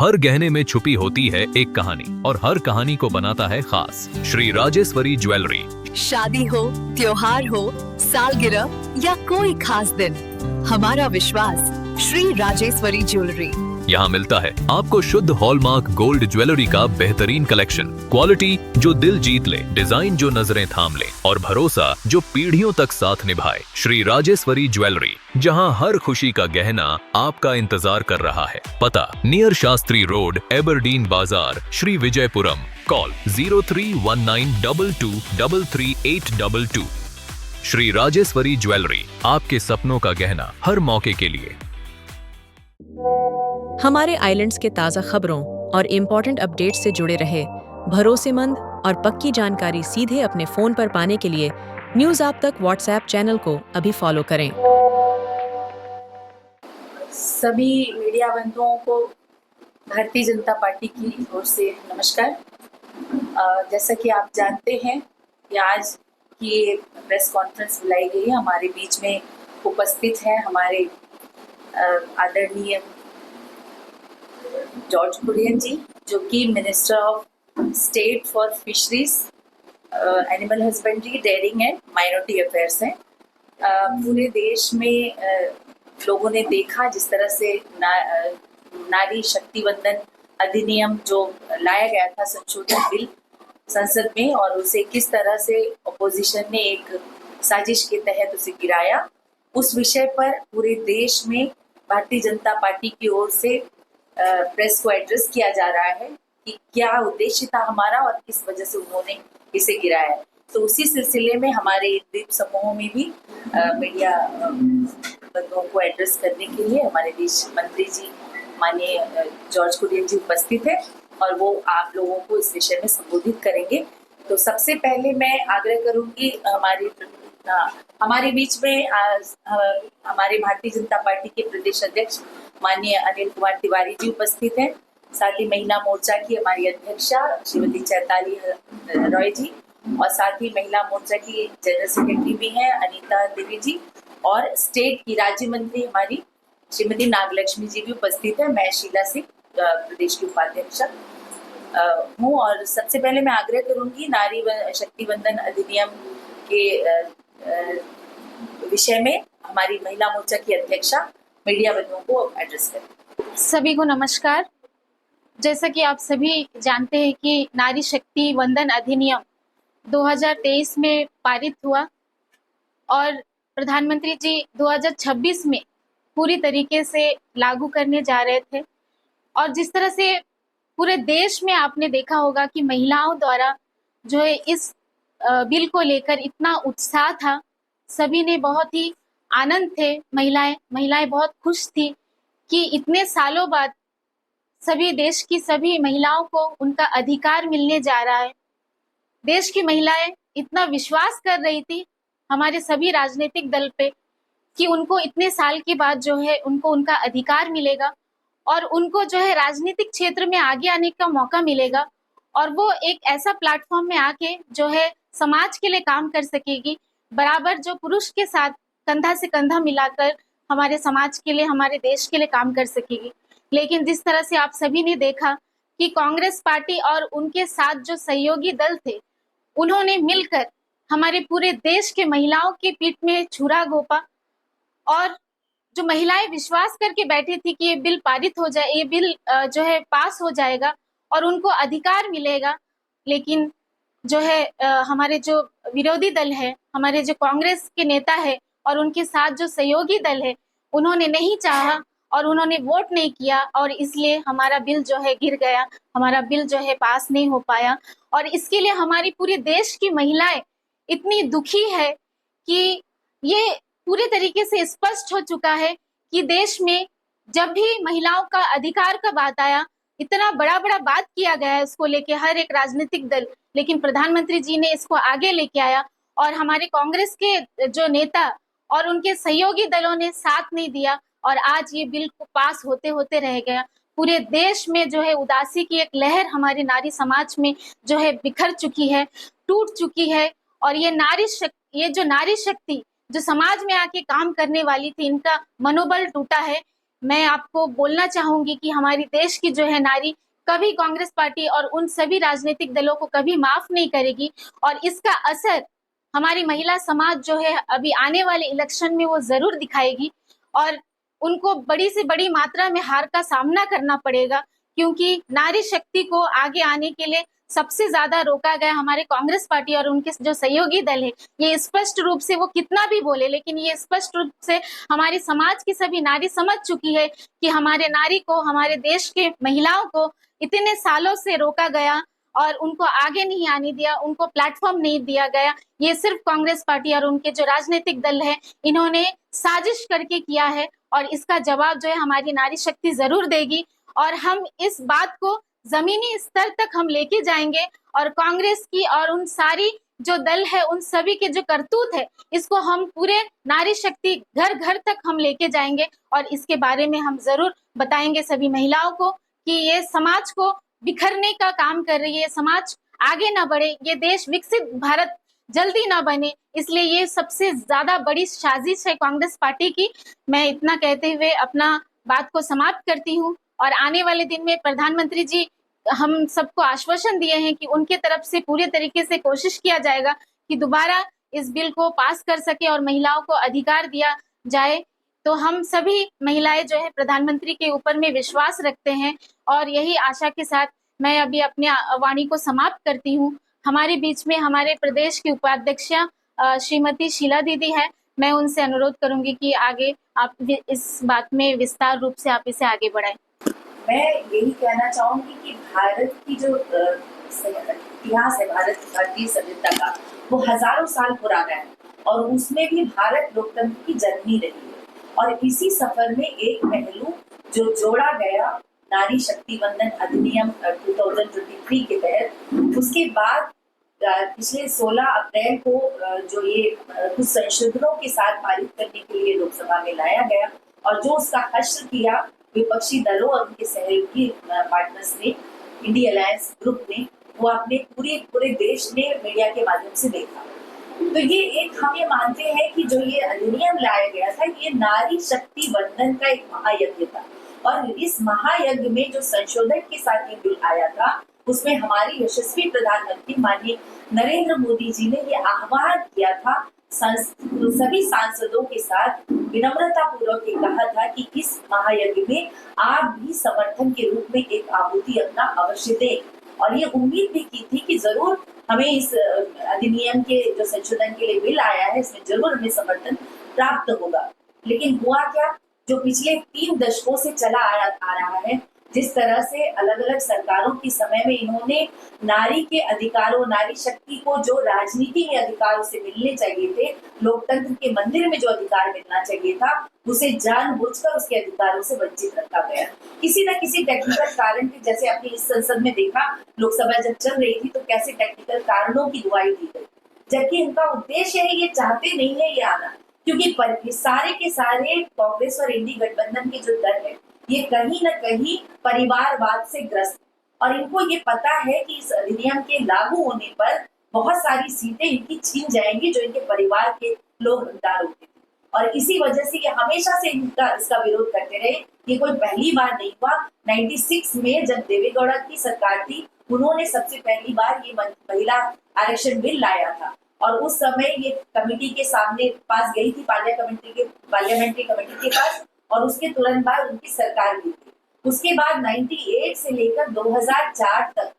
हर गहने में छुपी होती है एक कहानी और हर कहानी को बनाता है खास। श्री राजेश्वरी ज्वेलरी। शादी हो, त्योहार हो, सालगिरह या कोई खास दिन, हमारा विश्वास श्री राजेश्वरी ज्वेलरी। यहाँ मिलता है आपको शुद्ध हॉलमार्क गोल्ड ज्वेलरी का बेहतरीन कलेक्शन, क्वालिटी जो दिल जीत ले, डिजाइन जो नजरें थाम ले और भरोसा जो पीढ़ियों तक साथ निभाए। श्री राजेश्वरी ज्वेलरी, जहाँ हर खुशी का गहना आपका इंतजार कर रहा है। पता नियर शास्त्री रोड, एबरडीन बाजार, श्री विजयपुरम। कॉल 031922333822। श्री राजेश्वरी ज्वेलरी, आपके सपनों का गहना हर मौके के लिए। हमारे आइलैंड्स के ताज़ा खबरों और इम्पोर्टेंट अपडेट से जुड़े रहे भरोसेमंद और पक्की जानकारी सीधे अपने फ़ोन पर पाने के लिए न्यूज़ आप तक व्हाट्सएप चैनल को अभी फॉलो करें। सभी मीडिया बंधुओं को भारतीय जनता पार्टी की ओर से नमस्कार। जैसा कि आप जानते हैं कि आज की प्रेस कॉन्फ्रेंस बुलाई गई है। हमारे बीच में उपस्थित है हमारे आदरणीय जॉर्ज कुरियन जी, जो कि minister of state for fisheries, animal husbandry, dairying and minority affairs हैं। पूरे देश में लोगों ने देखा जिस तरह से नारी शक्ति वंदन अधिनियम जो लाया गया था, संशोधन बिल संसद में, और उसे किस तरह से अपोजिशन ने एक साजिश के तहत उसे गिराया। उस विषय पर पूरे देश में भारतीय जनता पार्टी की ओर से प्रेस को एड्रेस किया जा रहा है कि क्या उद्देश्य था हमारा और किस वजह से उन्होंने इसे गिराया। तो उसी सिलसिले में हमारे द्वीप समूहों में भी मीडिया बंधुओं को एड्रेस करने के लिए हमारे विदेश मंत्री जी माननीय जॉर्ज कुरियन जी उपस्थित है और वो आप लोगों को इस विषय में संबोधित करेंगे। तो सबसे पहले मैं आग्रह करूंगी हमारे बीच में हमारे भारतीय जनता पार्टी के प्रदेश अध्यक्ष माननीय अनिल कुमार तिवारी जी उपस्थित हैं। साथ ही महिला मोर्चा की हमारी अध्यक्षा श्रीमती चैताली रॉय जी, और साथ ही महिला मोर्चा की जनरल सेक्रेटरी भी हैं अनीता देवी जी, और स्टेट की राज्य मंत्री हमारी श्रीमती नागलक्ष्मी जी भी उपस्थित है। मैं शीला सिंह प्रदेश की उपाध्यक्षा हूँ। और सबसे पहले मैं आग्रह करूंगी नारी शक्ति वंदन अधिनियम के विषय में हमारी महिला मोर्चा की अध्यक्षा मीडिया बंधुओं को एड्रेस करें। सभी को नमस्कार। जैसा कि आप सभी जानते हैं कि नारी शक्ति वंदन अधिनियम 2023 में पारित हुआ और प्रधानमंत्री जी 2026 में पूरी तरीके से लागू करने जा रहे थे। और जिस तरह से पूरे देश में आपने देखा होगा कि महिलाओं द्वारा जो है इस बिल को लेकर इतना उत्साह था, सभी ने बहुत ही आनंद थे। महिलाएं बहुत खुश थी कि इतने सालों बाद सभी देश की सभी महिलाओं को उनका अधिकार मिलने जा रहा है। देश की महिलाएं इतना विश्वास कर रही थी हमारे सभी राजनीतिक दल पे कि उनको इतने साल के बाद जो है उनको उनका अधिकार मिलेगा और उनको जो है राजनीतिक क्षेत्र में आगे आने का मौका मिलेगा, और वो एक ऐसा प्लेटफॉर्म में आके जो है समाज के लिए काम कर सकेगी, बराबर जो पुरुष के साथ कंधा से कंधा मिलाकर हमारे समाज के लिए, हमारे देश के लिए काम कर सकेगी। लेकिन जिस तरह से आप सभी ने देखा कि कांग्रेस पार्टी और उनके साथ जो सहयोगी दल थे, उन्होंने मिलकर हमारे पूरे देश के महिलाओं की पीठ में छुरा घोंपा, और जो महिलाएं विश्वास करके बैठी थी कि ये बिल पारित हो जाए, ये बिल जो है पास हो जाएगा और उनको अधिकार मिलेगा, लेकिन जो है हमारे जो विरोधी दल है, हमारे जो कांग्रेस के नेता है और उनके साथ जो सहयोगी दल है, उन्होंने नहीं चाहा और उन्होंने वोट नहीं किया, और इसलिए हमारा बिल जो है गिर गया, हमारा बिल जो है पास नहीं हो पाया। और इसके लिए हमारी पूरे देश की महिलाएं इतनी दुखी है कि ये पूरे तरीके से स्पष्ट हो चुका है कि देश में जब भी महिलाओं का अधिकार का बात आया, इतना बड़ा बात किया गया है उसको लेके हर एक राजनीतिक दल, लेकिन प्रधानमंत्री जी ने इसको आगे लेके आया और हमारे कांग्रेस के जो नेता और उनके सहयोगी दलों ने साथ नहीं दिया, और आज ये बिल को पास होते होते रह गया। पूरे देश में जो है उदासी की एक लहर हमारे नारी समाज में जो है बिखर चुकी है, टूट चुकी है, और ये जो नारी शक्ति जो समाज में आके काम करने वाली थी, इनका मनोबल टूटा है। मैं आपको बोलना चाहूंगी कि हमारी देश की जो है नारी कभी कांग्रेस पार्टी और उन सभी राजनीतिक दलों को कभी माफ नहीं करेगी, और इसका असर हमारी महिला समाज जो है अभी आने वाले इलेक्शन में वो जरूर दिखाएगी, और उनको बड़ी से बड़ी मात्रा में हार का सामना करना पड़ेगा, क्योंकि नारी शक्ति को आगे आने के लिए सबसे ज्यादा रोका गया हमारे कांग्रेस पार्टी और उनके जो सहयोगी दल है। ये स्पष्ट रूप से वो कितना भी बोले, लेकिन ये स्पष्ट रूप से हमारी समाज की सभी नारी समझ चुकी है कि हमारे नारी को, हमारे देश के महिलाओं को इतने सालों से रोका गया और उनको आगे नहीं आने दिया, उनको प्लेटफॉर्म नहीं दिया गया। ये सिर्फ कांग्रेस पार्टी और उनके जो राजनीतिक दल है इन्होंने साजिश करके किया है, और इसका जवाब जो है हमारी नारी शक्ति जरूर देगी, और हम इस बात को जमीनी स्तर तक हम लेके जाएंगे, और कांग्रेस की और उन सारी जो दल है उन सभी के जो करतूत है इसको हम पूरे नारी शक्ति घर घर तक हम लेके जाएंगे, और इसके बारे में हम जरूर बताएंगे सभी महिलाओं को कि ये समाज को बिखरने का काम कर रही है, समाज आगे ना बढ़े, ये देश विकसित भारत जल्दी ना बने, इसलिए ये सबसे ज्यादा बड़ी साजिश है कांग्रेस पार्टी की। मैं इतना कहते हुए अपना बात को समाप्त करती हूँ, और आने वाले दिन में प्रधानमंत्री जी हम सबको आश्वासन दिए हैं कि उनके तरफ से पूरे तरीके से कोशिश किया जाएगा कि दोबारा इस बिल को पास कर सके और महिलाओं को अधिकार दिया जाए। तो हम सभी महिलाएं जो है प्रधानमंत्री के ऊपर में विश्वास रखते हैं, और यही आशा के साथ मैं अभी अपने वाणी को समाप्त करती हूँ। हमारे बीच में हमारे प्रदेश की उपाध्यक्ष श्रीमती शीला दीदी है, मैं उनसे अनुरोध करूंगी कि आगे आप इस बात में विस्तार रूप से आप इसे आगे बढ़ाएं। मैं यही कहना चाहूंगी कि भारत की जो इतिहास है, भारतीय सभ्यता का, वो हजारों साल पुराना है, और उसमें भी भारत लोकतंत्र की जननी रही है। और इसी सफर में एक पहलू जो जोड़ा गया नारी शक्ति वंदन अधिनियम 2023 के तहत, उसके बाद पिछले 16 अप्रैल को जो ये कुछ संशोधनों के साथ पारित करने के लिए लोकसभा में लाया गया, और जो उसका हश्र किया विपक्षी दलों और उनके सहयोगी पार्टनर्स ने, इंडी अलायंस ग्रुप ने, वो अपने पूरे देश ने मीडिया के माध्यम से देखा। तो हम ये मानते हैं कि जो ये अधिनियम लाया गया था, ये नारी शक्ति वंदन का एक महायज्ञ था, और इस महायज्ञ में जो संशोधन के साथ ये बिल आया था, उसमें हमारी यशस्वी प्रधानमंत्री माननीय नरेंद्र मोदी जी ने ये आह्वान किया था, सभी सांसदों के साथ विनम्रता पूर्वक ये कहा था कि इस महायज्ञ में आप भी समर्थन के रूप में एक आहुति अपना अवश्य दें, और ये उम्मीद भी की थी कि जरूर हमें इस अधिनियम के जो संशोधन के लिए बिल आया है इसमें जरूर हमें समर्थन प्राप्त होगा। लेकिन हुआ क्या, जो पिछले 3 दशकों से चला आ रहा है, जिस तरह से अलग अलग सरकारों के समय में इन्होंने नारी के अधिकारों, नारी शक्ति को जो राजनीति के अधिकार उसे मिलने चाहिए थे, लोकतंत्र के मंदिर में जो अधिकार मिलना चाहिए था, उसे जानबूझकर उसके अधिकारों से वंचित रखा गया। किसी न किसी टेक्निकल कारण के, जैसे आपने इस संसद में देखा, लोकसभा जब चल रही थी तो कैसे टेक्निकल कारणों की दुहाई दी गई, जबकि इनका उद्देश्य है, ये चाहते नहीं है ये आना, क्योंकि सारे के सारे कांग्रेस और इंडी गठबंधन के जो दल है ये कहीं न कहीं परिवारवाद से ग्रस्त, और इनको ये पता है कि इस अधिनियम के लागू होने पर बहुत सारी सीटें इनकी छीन जाएंगी जो इनके परिवार के लोग हकदार होते थे, और इसी वजह से ये हमेशा से इसका विरोध करते रहे। ये कोई पहली बार नहीं हुआ। 96 में जब देवेगौड़ा की सरकार थी, उन्होंने सबसे पहली बार ये महिला आरक्षण बिल लाया था, और उस समय ये कमेटी के सामने पास गई थी, पार्लियामेंट्री कमेटी के पास, और उसके तुरंत बाद उनकी सरकार भी थी। उसके बाद 98 से लेकर 2004 तक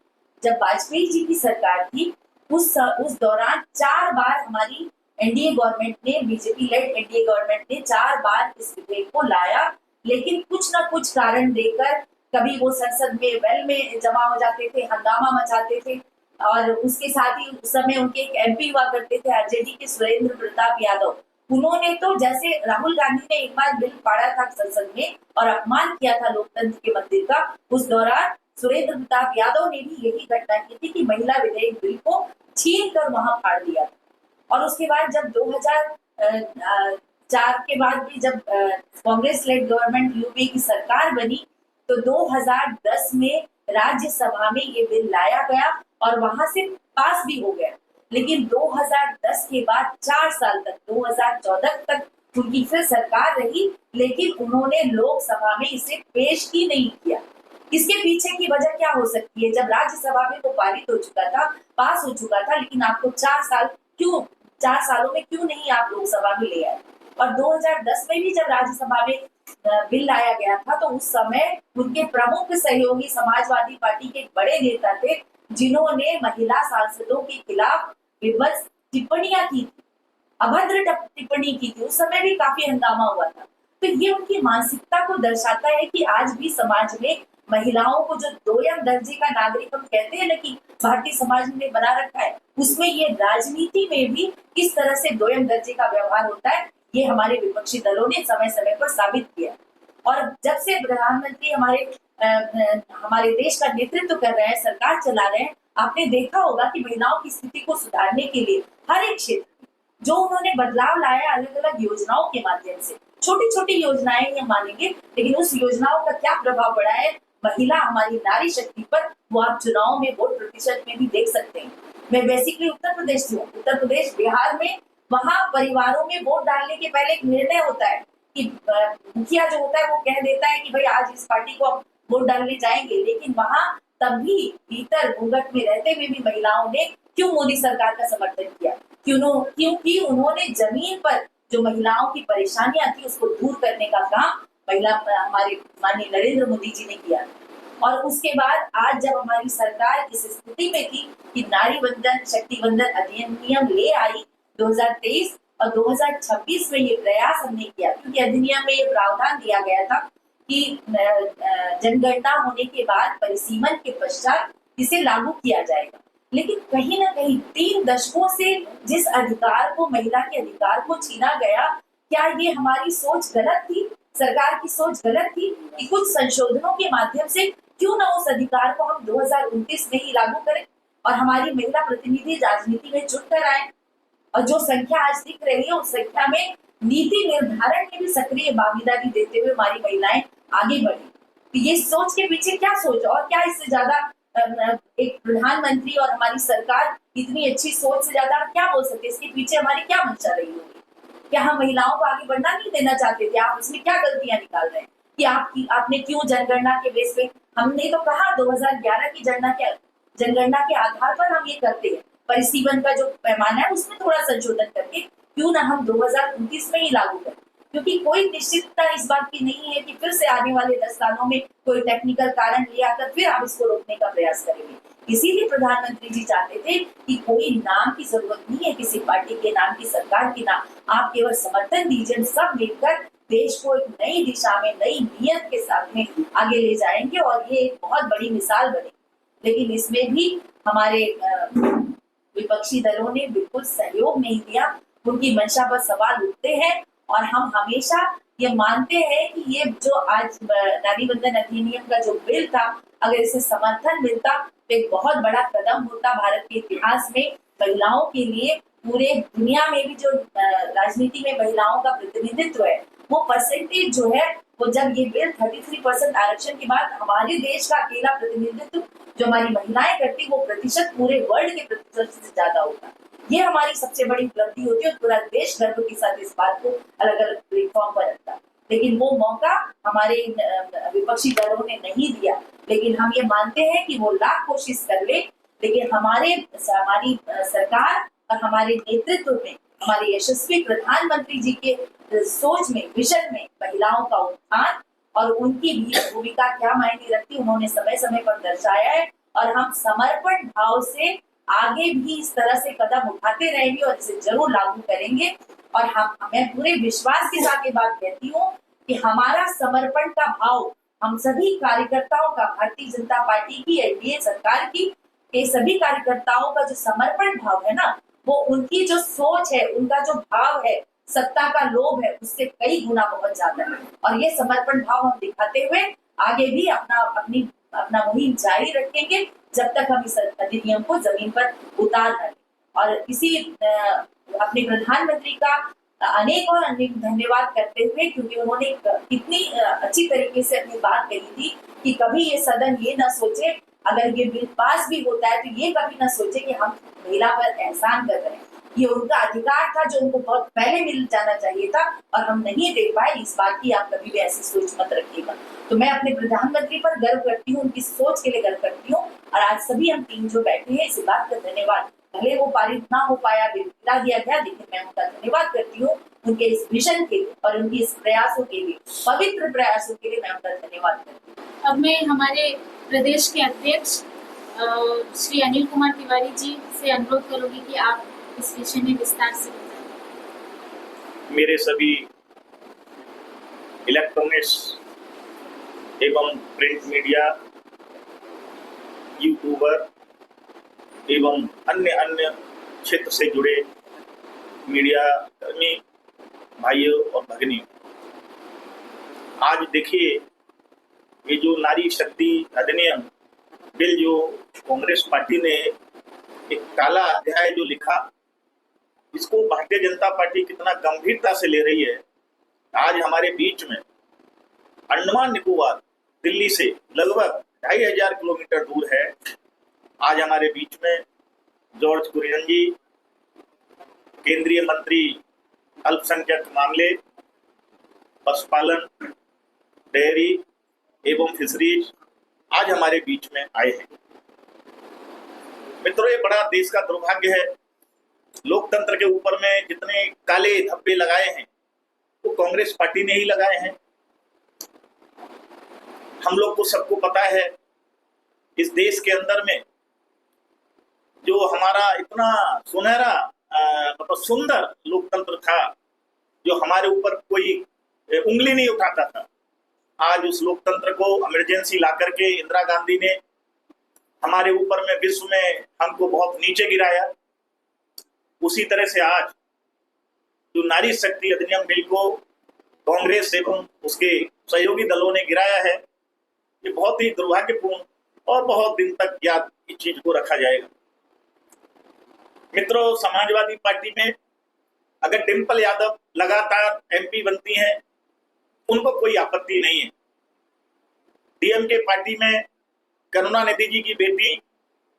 जब वाजपेयी जी की सरकार थी, उस दौरान 4 बार हमारी एनडीए गवर्नमेंट ने, बीजेपी लेड एनडीए गवर्नमेंट ने 4 बार इस विधेयक को लाया, लेकिन कुछ न कुछ कारण देकर कभी वो संसद में वेल में जमा हो जाते थे, हंगामा मचाते थे, और उसके साथ ही उस समय उनके एक एमपी हुआ करते थे आरजेडी के सुरेंद्र प्रताप यादव, उन्होंने तो जैसे राहुल गांधी ने एक बार बिल पाड़ा था संसद में और अपमान किया था लोकतंत्र के मंदिर का, उस दौरान सुरेंद्र प्रताप यादव ने भी यही घटना की थी कि महिला विधेयक बिल को छीन कर वहां फाड़ दिया था। और उसके बाद जब 2004 के बाद भी जब कांग्रेस लेड गवर्नमेंट यूपीए की सरकार बनी, तो 2010 में राज्यसभा में ये बिल लाया गया और वहां से पास भी हो गया। लेकिन 2010 के बाद 4 साल तक, 2014 तक उनकी फिर सरकार रही, लेकिन उन्होंने लोकसभा में इसे पेश ही नहीं किया। इसके पीछे की वजह क्या हो सकती है? जब राज्यसभा में वो पारित हो चुका था, पास हो चुका था, लेकिन आपको 4 सालों में क्यों नहीं आप लोकसभा में ले आए? और 2010 में भी जब राज्यसभा में बिल लाया गया था, तो उस समय उनके प्रमुख सहयोगी समाजवादी पार्टी के एक बड़े नेता थे, जिन्होंने महिला सांसदों के खिलाफ विभत्स टिप्पणियां की थी, अभद्र टिप्पणी की थी। उस समय भी काफी हंगामा हुआ था। तो ये उनकी मानसिकता को दर्शाता है कि आज भी समाज में महिलाओं को जो दोयम दर्जे का नागरिक हम कहते हैं ना कि भारतीय समाज ने बना रखा है, उसमें ये राजनीति में भी किस तरह से दोयम दर्जे का व्यवहार होता है, ये हमारे विपक्षी दलों ने समय समय पर साबित किया। और जब से प्रधानमंत्री हमारे देश का नेतृत्व कर रहे हैं, सरकार चला रहे हैं, आपने देखा होगा कि महिलाओं की स्थिति को सुधारने के लिए हर एक क्षेत्र में जो उन्होंने बदलाव लाया अलग अलग योजनाओं के माध्यम से, छोटी छोटी योजनाएं हम मानेंगे, लेकिन उस योजनाओं का क्या प्रभाव पड़ा है महिला, हमारी नारी शक्ति पर, वो आप चुनाव में वोट प्रतिशत में भी देख सकते हैं। मैं बेसिकली उत्तर प्रदेश से हूँ, उत्तर प्रदेश बिहार में, वहां परिवारों में वोट डालने के पहले एक निर्णय होता है कि मुखिया जो होता है वो कह देता है कि भाई आज इस पार्टी को हम वोट डालने जाएंगे, लेकिन वहां तब भी भीतर घूंघट में रहते हुए भी महिलाओं ने क्यों मोदी सरकार का समर्थन किया? क्योंकि उन्होंने जमीन पर जो महिलाओं की परेशानियां थी उसको दूर करने का काम हमारे माननीय नरेंद्र मोदी जी ने किया। और उसके बाद आज जब हमारी सरकार इस स्थिति में थी कि नारी वंदन शक्ति वंदन अधिनियम ले आई 2023 और 2026 में ये प्रयास हमने किया, क्योंकि अधिनियम में ये प्रावधान दिया गया था कि जनगणना होने के बाद परिसीमन के पश्चात इसे लागू किया जाएगा। लेकिन कहीं ना कहीं 3 दशकों से जिस अधिकार को, महिला के अधिकार को छीना गया, क्या ये हमारी सोच गलत थी? सरकार की सोच गलत थी कि कुछ संशोधनों के माध्यम से क्यों ना उस अधिकार को हम 2029 में ही लागू करें और हमारी महिला प्रतिनिधि राजनीति में जुट कर आए। और जो संख्या आज दिख रही है उस संख्या में नीति निर्धारण में भी सक्रिय भागीदारी देते हुए हमारी महिलाएं आगे बढ़ी। तो ये सोच के पीछे क्या सोच, और क्या इससे ज्यादा एक प्रधानमंत्री और हमारी सरकार इतनी अच्छी सोच से ज्यादा क्या बोल सकते? इसके पीछे हमारी क्या मंशा रही होगी? क्या हम महिलाओं को आगे बढ़ना नहीं देना चाहते थे? आप इसमें क्या गलतियां निकाल रहे हैं कि आपने क्यों जनगणना के बेस पे, हमने तो कहा 2011 की जनगणना के आधार पर हम ये करते हैं, परिसीमन का जो पैमाना है उसमें थोड़ा संशोधन करके क्यों ना हम 2029 में ही लागू करें, क्योंकि कोई निश्चितता इस बात की नहीं है कि फिर से आने वाले 10 सालों में कोई टेक्निकल कारण ले आकर फिर आप इसको रोकने का प्रयास करेंगे। इसीलिए प्रधानमंत्री जी चाहते थे कि कोई नाम की जरूरत नहीं है, किसी पार्टी के नाम की, सरकार के नाम, आप केवल समर्थन दीजिए, सब मिलकर देश को एक नई दिशा में, नई नीयत के साथ में आगे ले जाएंगे और ये एक बहुत बड़ी मिसाल बनेगी। लेकिन इसमें भी हमारे विपक्षी दलों ने बिल्कुल सहयोग नहीं दिया, उनकी मंशा पर सवाल उठते हैं और हम हमेशा ये मानते हैं कि ये जो आज नारी वंदन अधिनियम का जो बिल था, अगर इसे समर्थन मिलता तो एक बहुत बड़ा कदम होता भारत के इतिहास में महिलाओं के लिए। पूरे दुनिया में भी जो राजनीति में महिलाओं का प्रतिनिधित्व है, वो परसेंटेज जो है, वो जब ये बिल 33% आरक्षण के बाद हमारे देश का अकेला प्रतिनिधित्व जो हमारी महिलाएं करती, वो प्रतिशत पूरे वर्ल्ड के प्रतिशत से ज्यादा होता। ये हमारी सबसे बड़ी उपलब्धि होती है और पूरा देश गर्व के साथ इस बात को अलग अलग प्लेटफॉर्म पर रखता। लेकिन वो मौका हमारे विपक्षी दलों ने नहीं दिया। लेकिन हम ये मानते हैं कि वो लाख कोशिश कर ले, लेकिन हमारी सरकार और हमारे नेतृत्व में, हमारे यशस्वी प्रधानमंत्री जी के सोच में, विजन में महिलाओं का उत्थान और उनकी भी भूमिका क्या मायने रखती, उन्होंने समय समय पर दर्शाया है। और हम समर्पण भाव से आगे भी इस तरह से कदम उठाते रहेंगे और इसे जरूर लागू करेंगे। और मैं पूरे विश्वास के साथ ये बात कहती हूँ कि हमारा समर्पण का भाव, हम सभी कार्यकर्ताओं का, भारतीय जनता पार्टी की, एनडीए सरकार की, ये सभी कार्यकर्ताओं का जो समर्पण भाव है ना, वो उनकी जो सोच है, उनका जो भाव है, सत्ता का लोभ है, उससे कई गुना बहुत ज्यादा है। और ये समर्पण भाव हम दिखाते हुए आगे भी अपना मुहिम जारी रखेंगे जब तक हम इस अधिनियम को जमीन पर उतार न लें। और इसी अपने प्रधानमंत्री का अनेक और अनेक धन्यवाद करते हुए, क्योंकि उन्होंने कितनी अच्छी तरीके से अपनी बात कही थी कि कभी ये सदन ये ना सोचे, अगर ये बिल पास भी होता है तो ये कभी ना सोचे कि हम महिला पर एहसान कर रहे हैं। ये उनका अधिकार था जो उनको बहुत पहले मिल जाना चाहिए था और हम नहीं दे पाए। इस बात की आप कभी भी ऐसी सोच मत रखिएगा। तो मैं अपने प्रधानमंत्री पर गर्व करती हूँ, उनकी सोच के लिए गर्व करती हूँ और आज सभी हम टीम जो बैठे हैं इस बात का धन्यवाद, भले वो पारित ना हो पाया, गिरा दिया गया, लेकिन मैं उनका धन्यवाद करती हूँ उनके इस विजन के लिए और उनके इस प्रयासों के लिए, पवित्र प्रयासों के लिए मैं उनका धन्यवाद करती हूँ। अब मैं हमारे प्रदेश के अध्यक्ष श्री अनिल कुमार तिवारी जी से अनुरोध करूंगी कि आप इस विषय में विस्तार से बताएं। मेरे सभी इलेक्ट्रॉनिक्स एवं प्रिंट मीडिया, यूट्यूबर एवं अन्य क्षेत्र से जुड़े मीडिया कर्मी भाइयों और भगिनियों, आज देखिए ये जो नारी शक्ति अधिनियम बिल जो कांग्रेस पार्टी ने एक काला अध्याय जो लिखा, इसको भारतीय जनता पार्टी कितना गंभीरता से ले रही है। आज हमारे बीच में अंडमान निकोबार दिल्ली से लगभग 2500 किलोमीटर दूर है, आज हमारे बीच में जॉर्ज कुरियन जी, केंद्रीय मंत्री अल्पसंख्यक मामले, पशुपालन, डेयरी एवं फिशरीज आज हमारे बीच में आए हैं। मित्रों, ये बड़ा देश का दुर्भाग्य है। लोकतंत्र के ऊपर में जितने काले धब्बे लगाए हैं वो कांग्रेस पार्टी ने ही लगाए हैं। हम लोग को सबको पता है इस देश के अंदर में जो हमारा इतना सुनहरा मतलब सुंदर लोकतंत्र था, जो हमारे ऊपर कोई उंगली नहीं उठाता था, आज उस लोकतंत्र को इमरजेंसी ला करके इंदिरा गांधी ने हमारे ऊपर में विश्व में हमको बहुत नीचे गिराया। उसी तरह से आज जो नारी शक्ति अधिनियम बिल को कांग्रेस एवं उसके सहयोगी दलों ने गिराया है, ये बहुत ही दुर्भाग्यपूर्ण और बहुत दिन तक याद इस चीज को रखा जाएगा। मित्रों, समाजवादी पार्टी में अगर डिम्पल यादव लगातार एमपी बनती हैं, उनको कोई आपत्ति नहीं है। डीएमके पार्टी में करुणानिधि जी की बेटी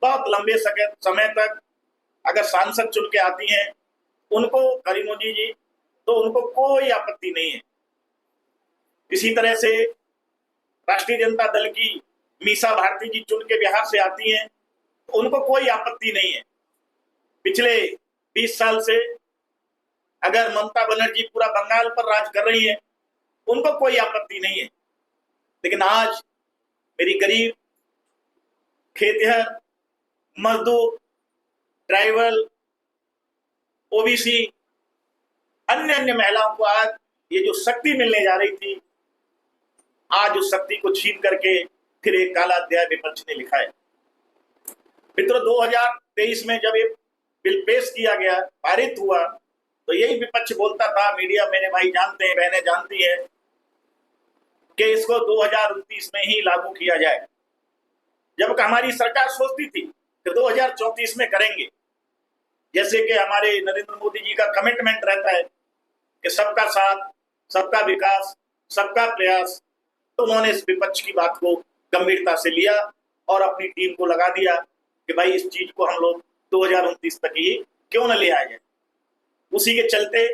बहुत लंबे समय तक अगर सांसद चुन के आती हैं, उनको करीमोजी जी, तो उनको कोई आपत्ति नहीं है। इसी तरह से राष्ट्रीय जनता दल की मीसा भारती जी चुन के बिहार से आती हैं, उनको कोई आपत्ति नहीं है। पिछले 20 साल से अगर ममता बनर्जी पूरा बंगाल पर राज कर रही है, उनको कोई आपत्ति नहीं है। लेकिन आज मेरी गरीब खेतिहर, मजदूर, ट्राइबल, ओबीसी, अन्य महिलाओं को आज ये जो शक्ति मिलने जा रही थी, आज उस शक्ति को छीन करके फिर एक काला अध्याय विपक्ष ने लिखा है। मित्रों, 2023 में जब ये बिल पेश किया गया, पारित हुआ, तो यही विपक्ष बोलता था, मीडिया मेरे भाई जानते हैं, बहनें जानती है, कि इसको 2029 में ही लागू किया जाए, जबकि हमारी सरकार सोचती थी कि 2034 में करेंगे। जैसे कि हमारे नरेंद्र मोदी जी का कमिटमेंट रहता है कि सबका साथ, सबका विकास, सबका प्रयास, तो उन्होंने इस विपक्ष की बात को गंभीरता से लिया और अपनी टीम को लगा दिया कि भाई इस चीज को हम लोग 2029 तक ही क्यों न ले आए जाए। उसी के चलते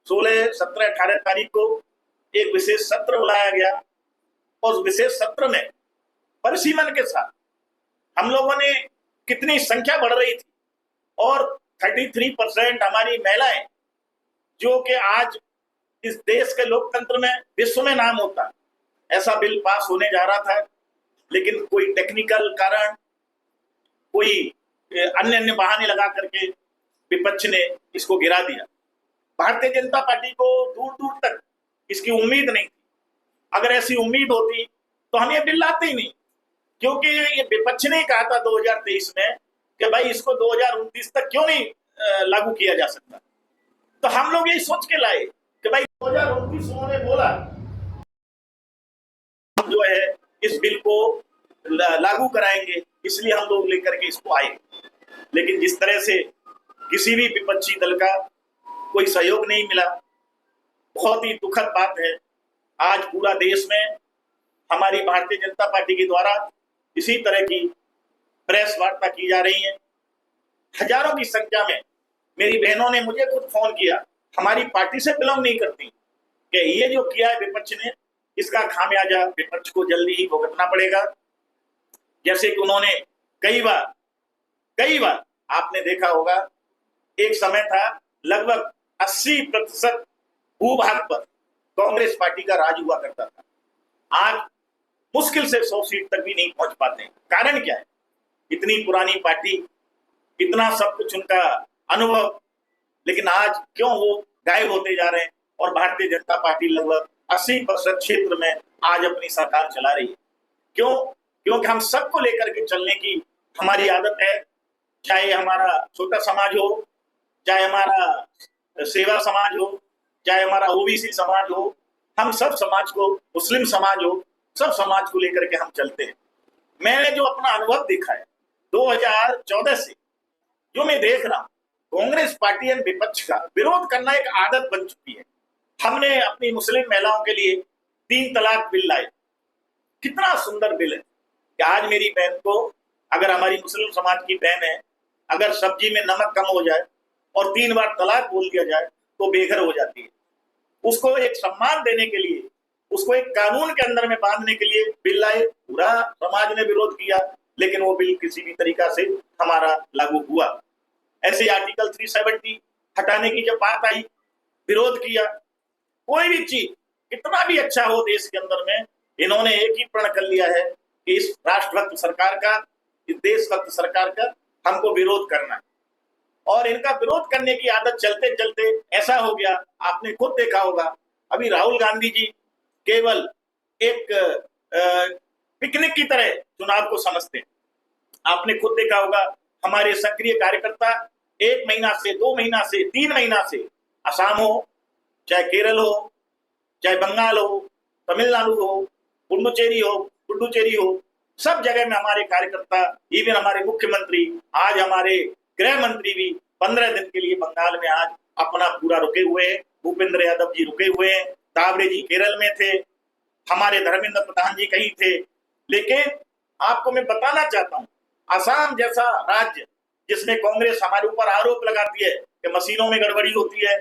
16, 17, 18 तारीख को एक विशेष सत्र बुलाया गया और उस विशेष सत्र में परिसीमन के साथ हम लोगों ने कितनी संख्या बढ़ रही थी और 33% हमारी महिलाएं, जो कि आज इस देश के लोकतंत्र में विश्व में नाम होता, ऐसा बिल पास होने जा रहा था, लेकिन कोई टेक्निकल कारण, कोई अन्य बहाने लगा करके विपक्ष ने इसको गिरा दिया। भारतीय जनता पार्टी को दूर दूर तक इसकी उम्मीद नहीं थी। अगर ऐसी उम्मीद होती तो हम ये बिल लाते ही नहीं, क्योंकि ये विपक्ष ने कहा था 2023 में कि भाई इसको 2029 तक क्यों नहीं लागू किया जा सकता। तो हम लोग यही सोच के लाए कि भाई 2029 उन्होंने बोला, हम जो है इस बिल को लागू कराएंगे, इसलिए हम लोग लेकर के इसको आए। लेकिन जिस तरह से किसी भी विपक्षी दल का कोई सहयोग नहीं मिला, बहुत ही दुखद बात है। आज पूरा देश में हमारी भारतीय जनता पार्टी के द्वारा इसी तरह की प्रेस वार्ता की जा रही है। हजारों की संख्या में मेरी बहनों ने मुझे खुद फोन किया, हमारी पार्टी से बिलोंग नहीं करती, कि ये जो किया है विपक्ष ने, इसका खामियाजा विपक्ष को जल्दी ही भुगतना पड़ेगा। जैसे कि उन्होंने कई बार आपने देखा होगा, एक समय था लगभग 80% भूभाग पर कांग्रेस पार्टी का राज हुआ करता था। आज मुश्किल से 100 सीट तक भी नहीं पहुंच पाते। कारण क्या है? इतनी पुरानी पार्टी, इतना सब कुछ उनका अनुभव, लेकिन आज क्यों वो गायब होते जा रहे हैं और भारतीय जनता पार्टी लगभग 80% क्षेत्र में आज अपनी सरकार चला रही है। क्यों? क्योंकि हम सबको लेकर के चलने की हमारी आदत है, चाहे हमारा छोटा समाज हो, चाहे हमारा सेवा समाज हो, चाहे हमारा ओबीसी समाज हो, हम सब समाज को, मुस्लिम समाज हो, सब समाज को लेकर के हम चलते हैं। मैंने जो अपना अनुभव देखा है 2014 से, जो मैं देख रहा हूं, कांग्रेस पार्टी और विपक्ष का विरोध करना एक आदत बन चुकी है। हमने अपनी मुस्लिम महिलाओं के लिए 3 तलाक बिल लाए। कितना सुंदर बिल है कि आज मेरी बहन को, अगर हमारी मुस्लिम समाज की बहन है, अगर सब्जी में नमक कम हो जाए और 3 बार तलाक बोल दिया जाए तो बेघर हो जाती है। उसको एक सम्मान देने के लिए, उसको एक कानून के अंदर में बांधने के लिए बिल लाए। पूरा समाज ने विरोध किया, लेकिन वो बिल किसी भी तरीका से हमारा लागू हुआ। ऐसे आर्टिकल 370 हटाने की जब बात आई, विरोध किया। कोई भी चीज कितना भी अच्छा हो देश के अंदर में, इन्होंने एक ही प्रण कर लिया है कि इस राष्ट्रभक्त सरकार का, इस देशभक्त सरकार का हमको विरोध करना है। और इनका विरोध करने की आदत चलते चलते ऐसा हो गया, आपने खुद देखा होगा, अभी राहुल गांधी जी केवल एक पिकनिक की तरह चुनाव को समझते हैं। आपने खुद देखा होगा, हमारे सक्रिय कार्यकर्ता 1 महीना से, 2 महीना से, 3 महीना से असम हो, चाहे केरल हो, चाहे बंगाल हो, तमिलनाडु हो, पुडुचेरी हो, सब जगह में हमारे कार्यकर्ता, इवन हमारे मुख्यमंत्री, आज हमारे गृह मंत्री भी 15 दिन के लिए बंगाल में आज अपना पूरा रुके हुए हैं। भूपेंद्र यादव जी रुके हुए हैं, तावड़े जी केरल में थे, हमारे धर्मेंद्र प्रधान जी कहीं थे। लेकिन आपको मैं बताना चाहता हूं, असम जैसा राज्य जिसमें कांग्रेस हमारे ऊपर आरोप लगाती है कि मशीनों में गड़बड़ी होती है,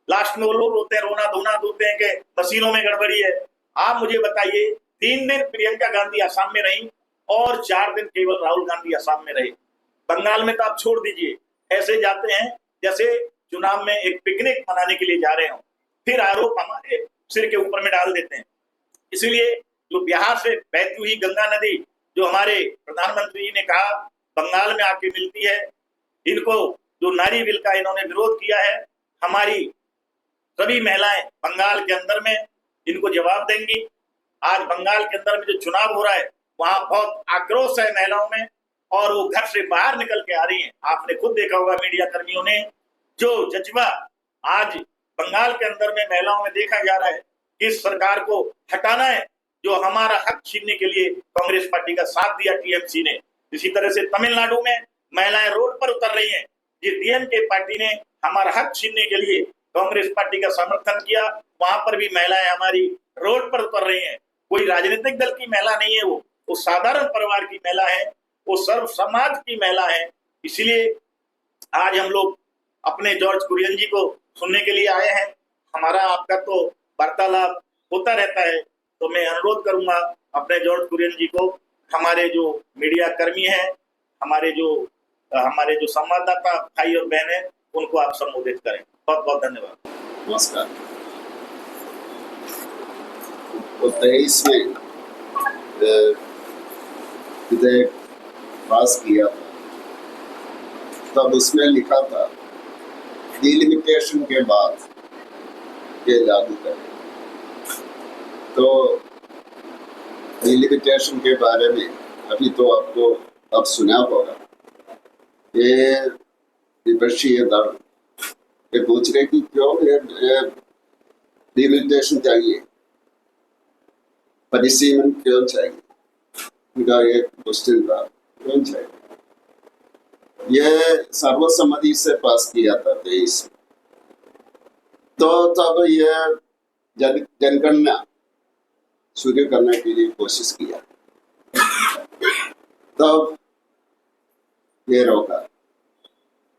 लास्ट में वो लोग रोते हैं, रोना धोना धोते हैं कि मशीनों में गड़बड़ी है। आप मुझे बताइए, 3 दिन प्रियंका गांधी असम में रही और 4 दिन केवल राहुल गांधी असम में रहे। बंगाल में तो आप छोड़ दीजिए, ऐसे जाते हैं जैसे चुनाव में एक पिकनिक मनाने के लिए जा रहे हो, फिर आरोप हमारे सिर के ऊपर में डाल देते हैं। इसलिए जो बिहार से बहती हुई गंगा नदी, जो हमारे प्रधानमंत्री जी ने कहा बंगाल में आके मिलती है, इनको जो नारी बिल का इन्होंने विरोध किया है, हमारी सभी महिलाएं बंगाल के अंदर में इनको जवाब देंगी। आज बंगाल के अंदर में जो चुनाव हो रहा है, वहां बहुत आक्रोश है महिलाओं में और वो घर से बाहर निकल के आ रही हैं। आपने खुद देखा होगा मीडिया कर्मियों ने जो जज्बा आज बंगाल के अंदर में महिलाओं में देखा जा रहा है कि इस सरकार को हटाना है, जो हमारा हक छीनने के लिए कांग्रेस पार्टी का साथ दिया टीएमसी ने। इसी तरह से तमिलनाडु में महिलाएं रोड पर उतर रही हैं, जिस डीएमके पार्टी ने हमारा हक छीनने के लिए कांग्रेस पार्टी का समर्थन किया, वहां पर भी महिलाएं हमारी रोड पर उतर रही हैं। कोई राजनीतिक दल की महिला नहीं है, वो साधारण परिवार की महिला है, वो सर्व समाज की महिला है। इसलिए आज हम लोग अपने जॉर्ज कुरियन जी को सुनने के लिए आए हैं। हमारा आपका तो वार्तालाप होता रहता है, तो मैं अनुरोध करूंगा अपने जॉर्ज कुरियन जी को, हमारे जो मीडिया कर्मी हैं, हमारे जो संवाददाता भाई और बहन हैं, उनको आप संबोधित करें। बहुत बहुत धन्यवाद। नमस्कार। तो 23 में विधेयक पास किया था, तब उसमें लिखा था डिलिमिटेशन के बाद ये लागू करें। तो डिलिमिटेशन के बारे में अभी तो आपको अब सुना होगा, ये विपक्षी दल ये पूछ रहे कि क्यों डिलिमिटेशन चाहिए, परिसीमन क्यों चाहिए, उनका ये क्वेश्चन था, क्यों चाहिए। यह सर्वसम्मति से पास किया था 23 में। तो तब यह जनगणना शुरू करने के लिए कोशिश किया, तब ये रोका।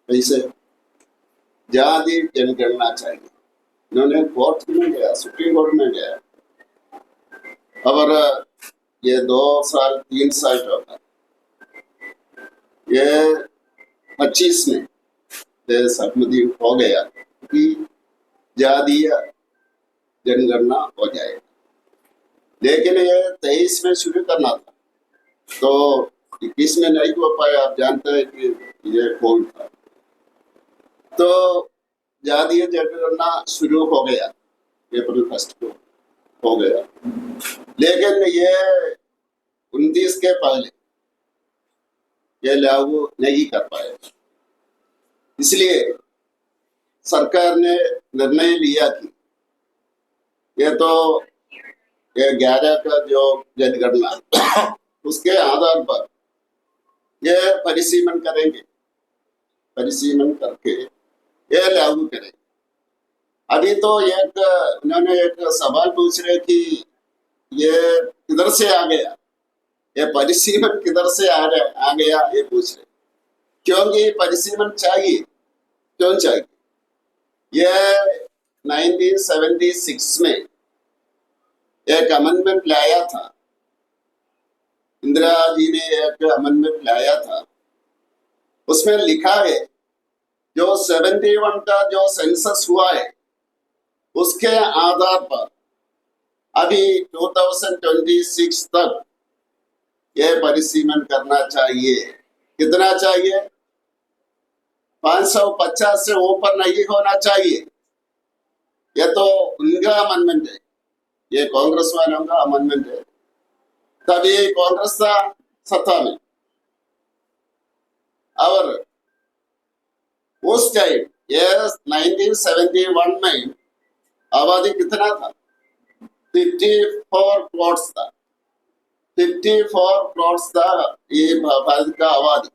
ऐसे जाति जनगणना चाहिए। इन्होंने कोर्ट में गया, सुप्रीम कोर्ट में गया, और ये 2 साल 3 साल होगा, ये 25 में सहमति हो गया कि जातीय जनगणना हो जाएगा, लेकिन ये 23 में शुरू करना था, तो 21 में नहीं हो पाया। आप जानते हैं कि ये कोविड था, तो जातीय जनगणना शुरू हो गया, अप्रैल 1 को हो गया, लेकिन ये 29 के पहले ये लागू नहीं कर पाए। इसलिए सरकार ने निर्णय लिया कि ये तो ये 11 का जो जनगणना उसके आधार पर ये परिसीमन करेंगे, परिसीमन करके ये लागू करेंगे। अभी तो उन्होंने एक सवाल पूछ रहे कि ये किधर से आ गया, ये परिसीमन किधर से आ गया, ये पूछ रहे, क्योंकि परिसीमन चाहिए। क्यों चाहिए? ये 1976 में एक अमेंडमेंट लाया था, इंदिरा जी ने एक अमेंडमेंट लाया था, उसमें लिखा है जो 71 का जो सेंसस हुआ है उसके आधार पर अभी 2026 तक ये परिसीमन करना चाहिए। कितना चाहिए? 550 से ऊपर नहीं होना चाहिए। ये तो उनका अमेंडमेंट है, ये कांग्रेस वालों का अमेंडमेंट है। तभी कांग्रेस था सत्ता में, और उस टाइम ये 1971 में आबादी कितना था? 54 करोड़ था, 54 करोड़ था ये भारत का आबादी।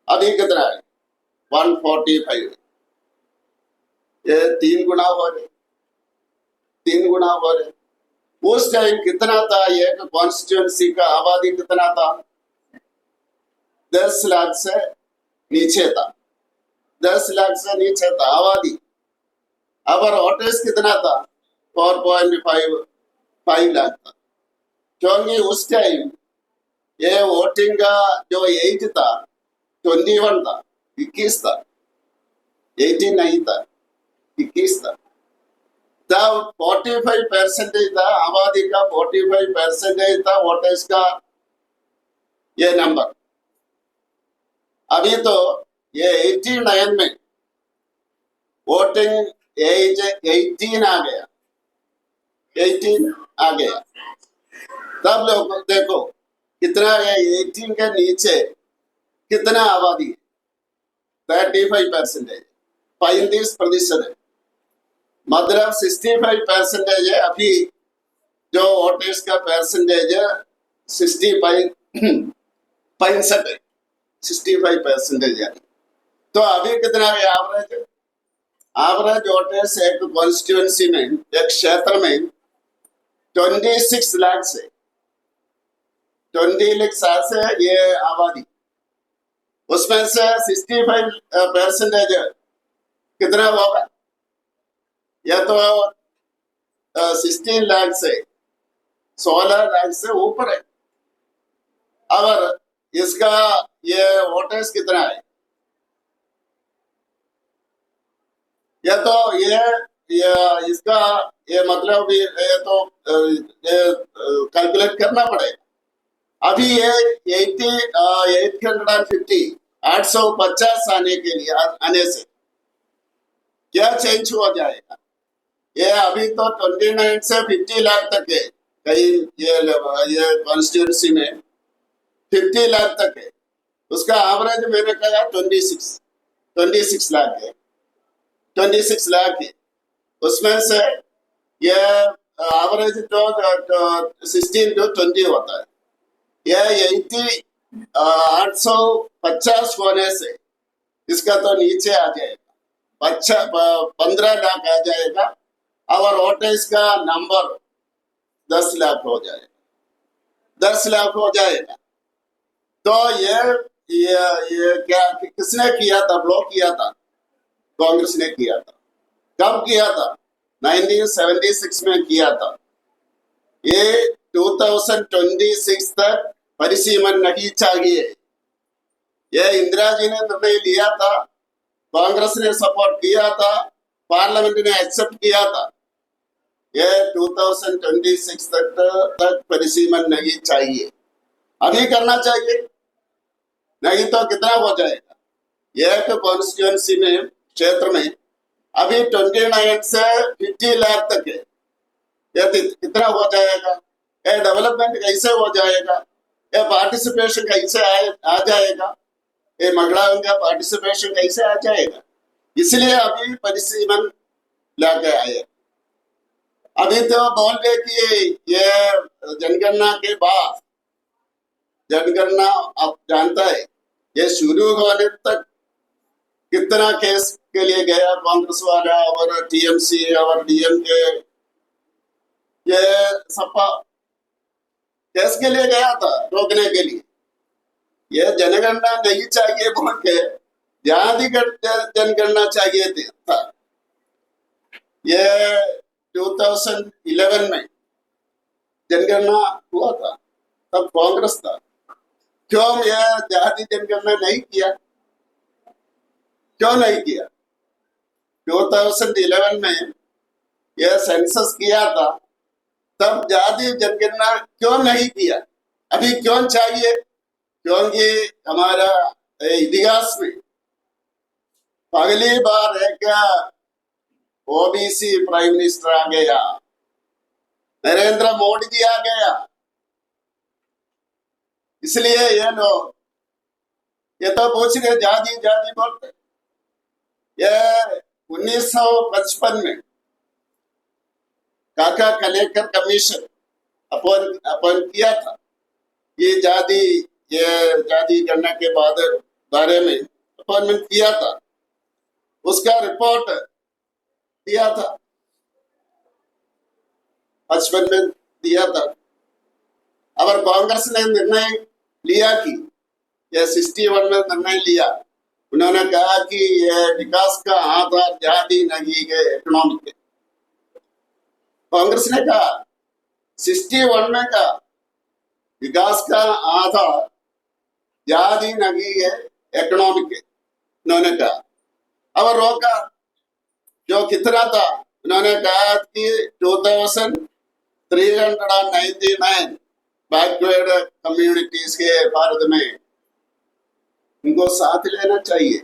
अभी कितना है? 145। ये 3 गुना हो रहे, 3 गुना हो रहे। उस टाइम कितना था? एक कॉन्स्टिट्यूंसी का आबादी कितना था? 10 लाख से नीचे था, 10 लाख से नीचे था आबादी। अब वोटर्स कितना था? 4.5 लाख था, क्योंकि उस टाइम ये वोटिंग का जो एज था 21 था, 21 था, 18 नहीं था, 21 था। तब 45% था आबादी का, 45% था वोटर्स का ये नंबर। अभी तो ये 89 में वोटिंग एज 18 आ गया, 18 आ गया। तब लोग देखो कितना है, 18 के नीचे कितना आबादी है? 35%, 35% है, मतलब 65% है। अभी जो वोटर्स का परसेंटेज है 65% है। तो अभी कितना है एवरेज? एवरेज वोटर्स एक कॉन्स्टिट्यूंसी में, एक क्षेत्र में 26 लाख से 20 लाख से ये आबादी, उसमें से 65% कितना होगा? या तो 16 लाख से 16 लाख से ऊपर है। और इसका ये वोटर्स कितना है? या तो ये इसका ये मतलब ये तो कैलकुलेट करना पड़ेगा। अभी ये 850 आने के लिए आने से क्या चेंज हो जाएगा? ये अभी तो 29 से 50 लाख तक है, कहीं ये कॉन्स्टिट्यूंसी में 50 लाख तक है। उसका एवरेज मैंने कहा 26 लाख है, 26 लाख है। उसमें से ये एवरेज तो 16 to 20 होता है। ये 850 होने से इसका तो नीचे आ जाएगा, 15 लाख आ जाएगा, और वोटर्स का नंबर 10 लाख हो जाएगा, 10 लाख हो जाएगा। तो ये क्या किसने किया था? ब्लॉक किया था, कांग्रेस ने किया था। कब किया था? 1976 में किया था। ये 2026 तक परिसीमन नहीं चाहिए। ये इंदिरा जी ने निर्णय लिया था, कांग्रेस ने सपोर्ट किया था, पार्लियामेंट ने एक्सेप्ट किया था। ये 2026 तक परिसीमन नहीं चाहिए, अभी करना चाहिए, नहीं तो कितना हो जाएगा। एक कॉन्स्टिट्यूंसी में, क्षेत्र में अभी 29 से 50 लाख तक है। ये कितना हो जाएगा? ये डेवलपमेंट कैसे हो जाएगा? ये पार्टिसिपेशन कैसे आ जाएगा? ये महिलाओं का पार्टिसिपेशन कैसे आ जाएगा? इसलिए अभी परिसीमन लाके आए। अभी तो बोल रहे कि ये जनगणना के बाद, जनगणना आप जानता है ये शुरू होने तक कितना केस के लिए गया कांग्रेस वाला और टीएमसी और डीएमके, ये सपा केस के लिए गया था रोकने के लिए। ये जनगणना नहीं चाहिए बोल के जाति जनगणना चाहिए था। ये 2011 में जनगणना हुआ था, तब कांग्रेस था। क्यों यह जाति जनगणना नहीं किया? क्यों नहीं किया? 2011 में यह सेंसस किया था, तब जाति जनगणना क्यों नहीं किया? अभी क्यों चाहिए? क्योंकि हमारा इतिहास में पहली बार है क्या ओबीसी प्राइम मिनिस्टर आ गया, नरेंद्र मोदी जी आ गया। इसलिए ये लोग ये तो पूछ रहे जाति जाति बोलते। ये 1955 में काका कलेक्टर कमीशन अपॉइंट किया था। ये जाति गणना के बारे में अपॉइंटमेंट किया था, उसका रिपोर्ट दिया था, 55 में दिया था। अगर कांग्रेस ने निर्णय लिया कि यह 61 में निर्णय लिया, उन्होंने कहा कि यह विकास का आधार जाति नहीं है, इकोनॉमिक है। कांग्रेस ने कहा 61 में का विकास का आधार जाति नहीं है, इकोनॉमिक है, उन्होंने कहा। अब रोका जो कितना था, उन्होंने कहा कि 2399 बैकवर्ड कम्युनिटीज के भारत में उनको साथ लेना चाहिए।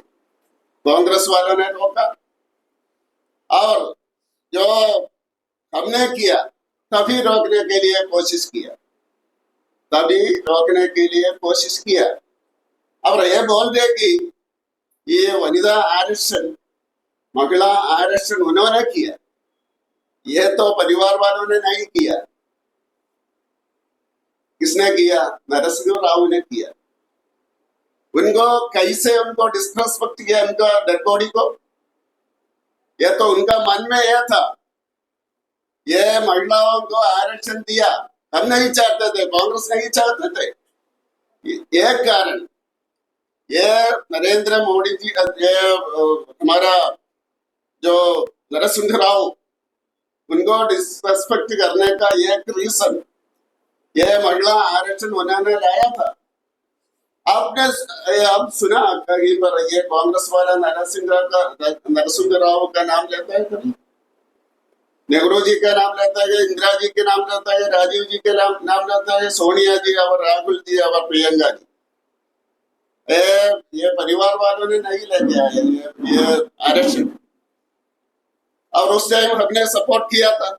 कांग्रेस वालों ने रोका और जो हमने किया तभी रोकने के लिए कोशिश किया। अब ये बोल रहे कि ये वनिता आरक्षण, महिला आरक्षण उन्होंने किया, यह तो परिवार वालों ने नहीं किया। किसने किया? नरसिंह राव ने किया। उनको कैसे उनको डिस्रेस्पेक्ट किया, उनका डेड बॉडी को। यह तो उनका मन में यह था, यह महिलाओं को आरक्षण दिया, हम नहीं चाहते थे, कांग्रेस नहीं चाहते थे। एक कारण यह नरेंद्र मोदी जी, हमारा जो नरसिंह राव, उनको डिसरेस्पेक्ट करने का एक रीजन यह महिला आरक्षण उन्होंने लाया था। आपने अब सुना कहीं पर ये कांग्रेस वाला नरसिंह राव का नाम लेता है, कभी नेहरू जी का नाम लेता है, इंदिरा जी के नाम लेता है, राजीव जी के नाम लेता है, सोनिया जी और राहुल जी और प्रियंका जी। ये परिवार वालों ने नहीं लेके आए ये आरक्षण, और उस टाइम हमने सपोर्ट किया था।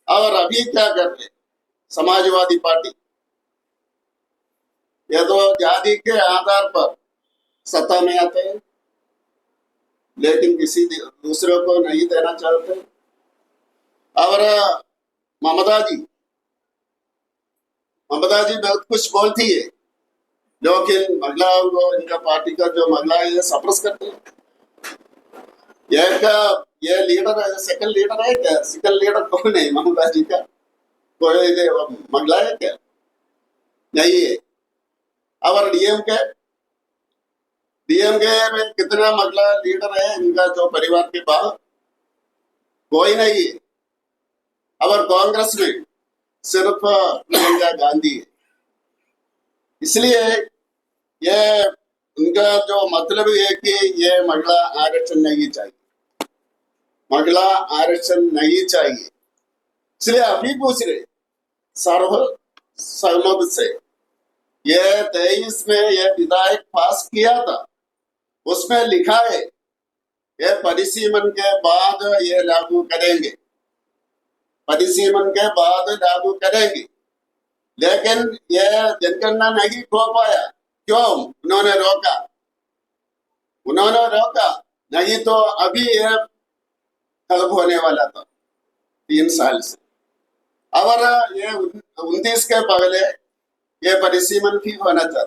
और अभी क्या कर रहे समाजवादी पार्टी? ये तो जाति के आधार पर सत्ता में आते हैं, लेकिन किसी दूसरे को नहीं देना चाहते। और ममता जी बहुत कुछ बोलती है, लेकिन महिलाओं को, इनका पार्टी का जो महिला है, ये सप्रेस करते हैं। ये लीडर है, सेकंड लीडर है क्या? सेकंड लीडर कौन है? ममता जी का कोई महिला है क्या? नहीं है। और डीएम के डीएमके में कितना महिला लीडर है, इनका जो परिवार के बाहर कोई नहीं है। और कांग्रेस में सिर्फ प्रियंका गांधी है। इसलिए ये उनका जो मतलब है कि ये महिला आरक्षण नहीं चाहिए, महिला आरक्षण नहीं चाहिए। इसलिए अभी पूछ रहे सर्व सहमत से ये 23 में ये विधायक पास किया था, उसमें लिखा है ये परिसीमन के बाद ये लागू करेंगे, परिसीमन के बाद लागू करेंगे। लेकिन ये जनगणना नहीं हो पाया। क्यों? उन्होंने रोका नहीं तो अभी ये खत्म होने वाला था 3 साल से। और ये 29 के पहले ये परिसीमन भी होना था,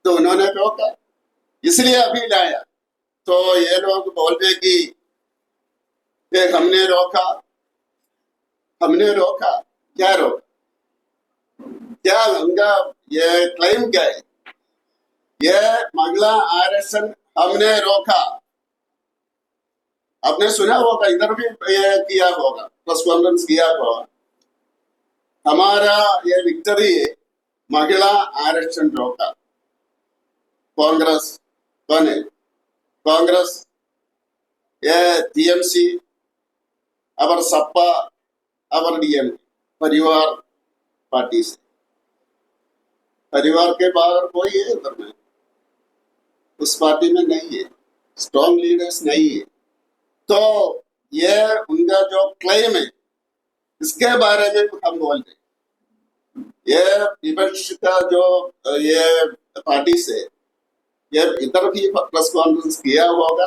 तो उन्होंने रोका, इसलिए अभी लाया। तो ये लोग बोल रहे कि हमने रोका, क्या रोका? क्या उनका ये क्लेम क्या है? ये महिला आरक्षण हमने रोका। आपने सुना होगा, इधर भी ये किया होगा, प्रेस कॉन्फ्रेंस किया होगा। हमारा ये विक्ट्री है, महिला आरक्षण रोका। कांग्रेस कौन है? कांग्रेस, ये टीएमसी, और सपा, और डीएम, परिवार पार्टी से। परिवार के बाहर कोई है उधर में? उस पार्टी में नहीं है, स्ट्रॉन्ग लीडर्स नहीं है। तो ये उनका जो क्लेम है, इसके बारे में हम बोल रहे। ये विपक्ष का जो ये पार्टी से ये इधर भी प्रेस कॉन्फ्रेंस किया होगा,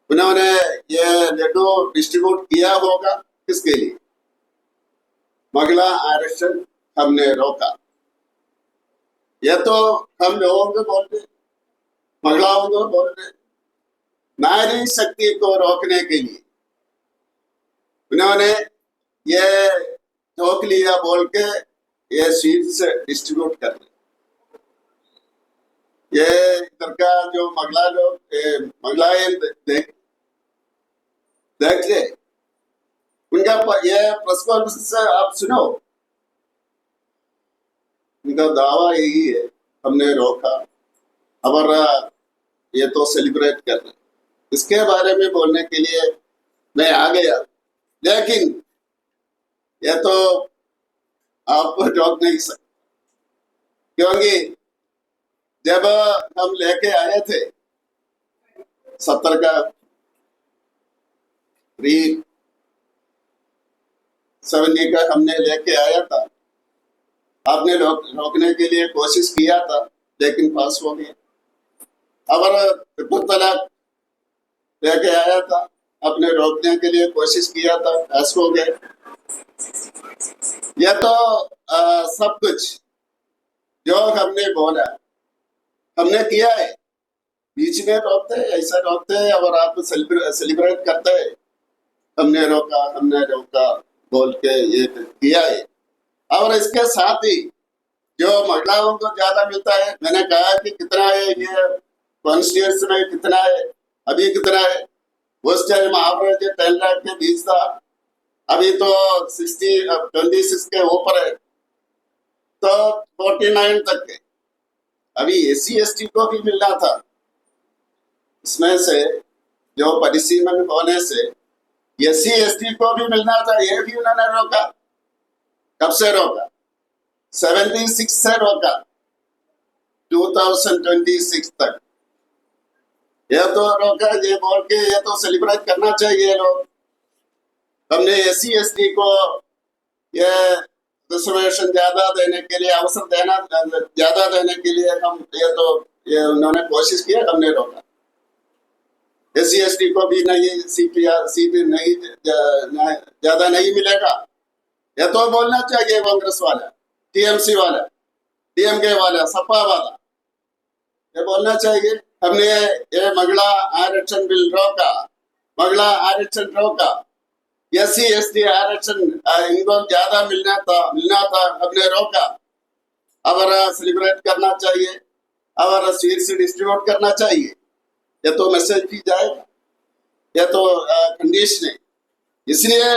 उन्होंने ये लड्डू डिस्ट्रीब्यूट किया होगा। किसके लिए? महिला आरक्षण हमने रोका। ये तो हम लोगों को बोल रहे, महिलाओं को बोल रहे। नारी शक्ति को रोकने के लिए उन्होंने ये ठोक लिया बोल के ये सीट्स डिस्ट्रीब्यूट कर रहे। ये इधर का जो महिलाएं देख ले, उनका ये प्रेस कॉन्फ्रेंस आप सुनो, उनका दावा यही है, हमने रोका। और ये तो सेलिब्रेट कर रहे। इसके बारे में बोलने के लिए मैं आ गया, लेकिन ये तो आपको रोक नहीं सकते, क्योंकि जब हम लेके आए थे 70 का फ्री 70 का हमने लेके आया था, आपने रोकने के लिए कोशिश किया था, लेकिन पास हो गया। और ट्रिपल तलाक लेके आया था, आपने रोकने के लिए कोशिश किया था, पास हो गए। यह तो सब कुछ जो हमने बोला हमने किया है। बीच में रोकते हैं, ऐसा रोकते हैं और आप सेलिब्रेट करते हैं, हमने रोका बोल के ये किया है। और इसके साथ ही जो महिलाओं को ज्यादा मिलता है, मैंने कहा कि कितना है, ये कॉन्स्टिट्यूंसी में कितना है, अभी कितना है। उस टाइम एवरेज 10 लाख के बीच था, अभी तो 26 के ऊपर है, तो 49 तक है। अभी SC/ST को भी मिलना था, इसमें से जो परिसीमन होने से SC/ST को भी मिलना था, ये भी उन्होंने रोका। कब से रोका? 76 से रोका, 2026 तक। ये तो रोका, ये बोल के ये तो सेलिब्रेट करना चाहिए लोग। हमने SC/ST को ये रिजर्वेशन ज्यादा देने के लिए, अवसर ज्यादा देने के लिए हम ये उन्होंने कोशिश किया, हमने रोका। SC/ST को भी नहीं सीट नहीं ज्यादा नहीं मिलेगा, ये तो बोलना चाहिए कांग्रेस वाला, TMC वाला, DMK वाला, सपा वाला, ये बोलना चाहिए। हमने ये महिला आरक्षण बिल रोका, महिला आरक्षण रोका, SC/ST आरक्षण इनको ज्यादा मिलना था, हमने रोका। ಅವರ सेलिब्रेट करना चाहिए, ಅವರ स्वीट्स डिस्ट्रीब्यूट करना चाहिए, ये तो मैसेज भी जाएगा, ये तो कंडीशन है। इसलिए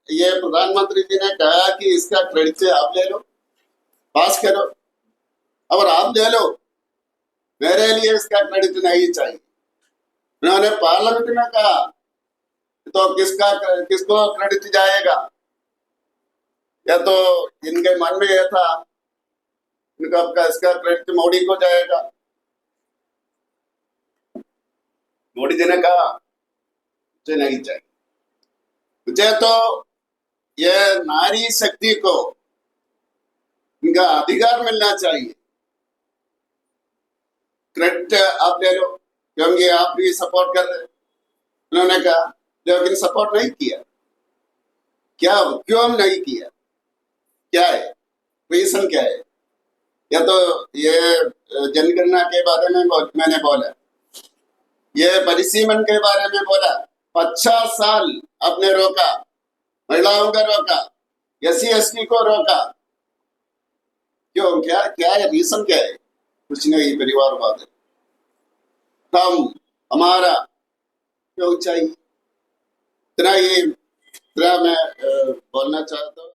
ये प्रधानमंत्री जी ने कहा कि इसका क्रेडिट से आप ले लो, पास करो, और आप ले लो, मेरे लिए इसका क्रेडिट नहीं चाहिए। उन्होंने पार्लियामेंट में कहा तो किसको क्रेडिट जाएगा? या तो इनके मन में यह था इनका इसका क्रेडिट मोदी को जाएगा। मोदी जी ने कहा मुझे नहीं चाहिए, मुझे तो ये नारी शक्ति को इनका अधिकार मिलना चाहिए। क्रेडिट आप ले लो क्योंकि आप भी सपोर्ट कर रहे। उन्होंने कहा लेकिन सपोर्ट नहीं किया। क्या क्यों नहीं किया? क्या है रीजन? क्या है? या तो ये जनगणना के बारे में मैंने बोला, ये परिसीमन के बारे में बोला, 50 साल आपने रोका, महिलाओं का रोका, SC/ST को रोका, क्यों? क्या है रीजन? क्या है? कुछ नहीं, परिवारवाद है। हमारा क्यों चाहिए? इतना मैं बोलना चाहता हूँ।